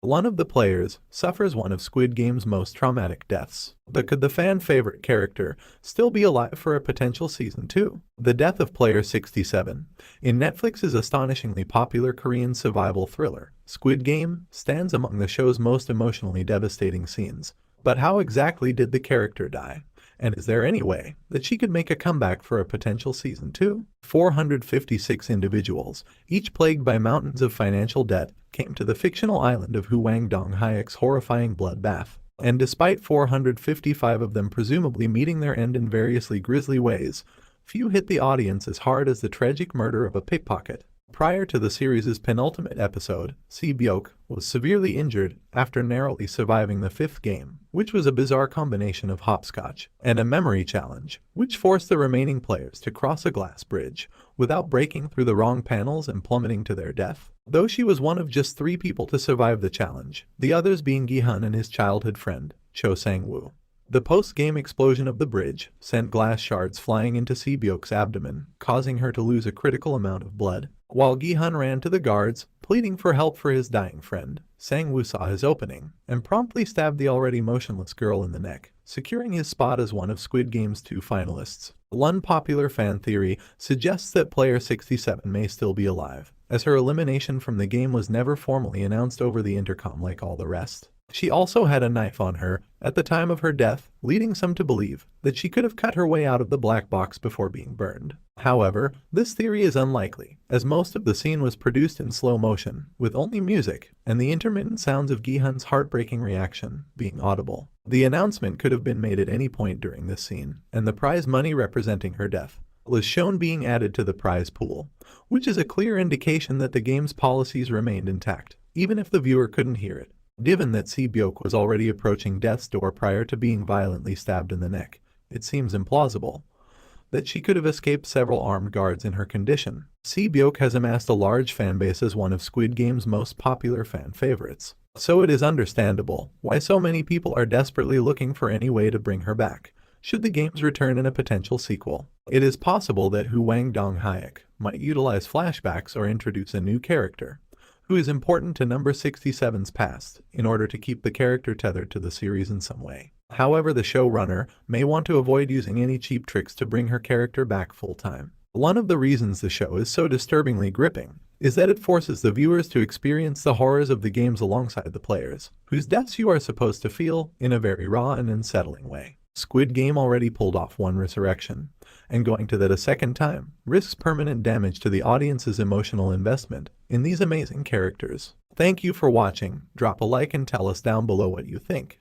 One of the players suffers one of Squid Game's most traumatic deaths. But could the fan-favorite character still be alive for a potential season 2? The death of Player 67 in Netflix's astonishingly popular Korean survival thriller, Squid Game, stands among the show's most emotionally devastating scenes. But how exactly did the character die? And is there any way that she could make a comeback for a potential season 2? 456 individuals, each plagued by mountains of financial debt, came to the fictional island of Hwangdong-hyek's horrifying bloodbath. And despite 455 of them presumably meeting their end in variously grisly ways, few hit the audience as hard as the tragic murder of a pickpocket. Prior to the series' penultimate episode, Sae-Byeok was severely injured after narrowly surviving the 5th game, which was a bizarre combination of hopscotch and a memory challenge, which forced the remaining players to cross a glass bridge without breaking through the wrong panels and plummeting to their death. Though she was one of just 3 people to survive the challenge, the others being Gi-hun and his childhood friend, Cho Sang-woo. The post-game explosion of the bridge sent glass shards flying into Sae-Byeok's abdomen, causing her to lose a critical amount of blood. While Gi-hun ran to the guards, pleading for help for his dying friend, Sang-woo saw his opening and promptly stabbed the already motionless girl in the neck, securing his spot as one of Squid Game's 2 finalists. One popular fan theory suggests that Player 67 may still be alive, as her elimination from the game was never formally announced over the intercom like all the rest. She also had a knife on her at the time of her death, leading some to believe that she could have cut her way out of the black box before being burned. However, this theory is unlikely, as most of the scene was produced in slow motion, with only music and the intermittent sounds of Gi-hun's heartbreaking reaction being audible. The announcement could have been made at any point during this scene, and the prize money representing her death was shown being added to the prize pool, which is a clear indication that the game's policies remained intact, even if the viewer couldn't hear it. Given that Sae-Byeok was already approaching death's door prior to being violently stabbed in the neck, it seems implausible that she could have escaped several armed guards in her condition. Sae-Byeok has amassed a large fanbase as one of Squid Game's most popular fan favorites, so it is understandable why so many people are desperately looking for any way to bring her back, should the game's return in a potential sequel. It is possible that Hwangdong-hyek might utilize flashbacks or introduce a new character, who is important to number 67's past, in order to keep the character tethered to the series in some way. However, the showrunner may want to avoid using any cheap tricks to bring her character back full-time. One of the reasons the show is so disturbingly gripping is that it forces the viewers to experience the horrors of the games alongside the players, whose deaths you are supposed to feel in a very raw and unsettling way. Squid Game already pulled off one resurrection, and going to that a second time risks permanent damage to the audience's emotional investment in these amazing characters. Thank you for watching. Drop a like and tell us down below what you think.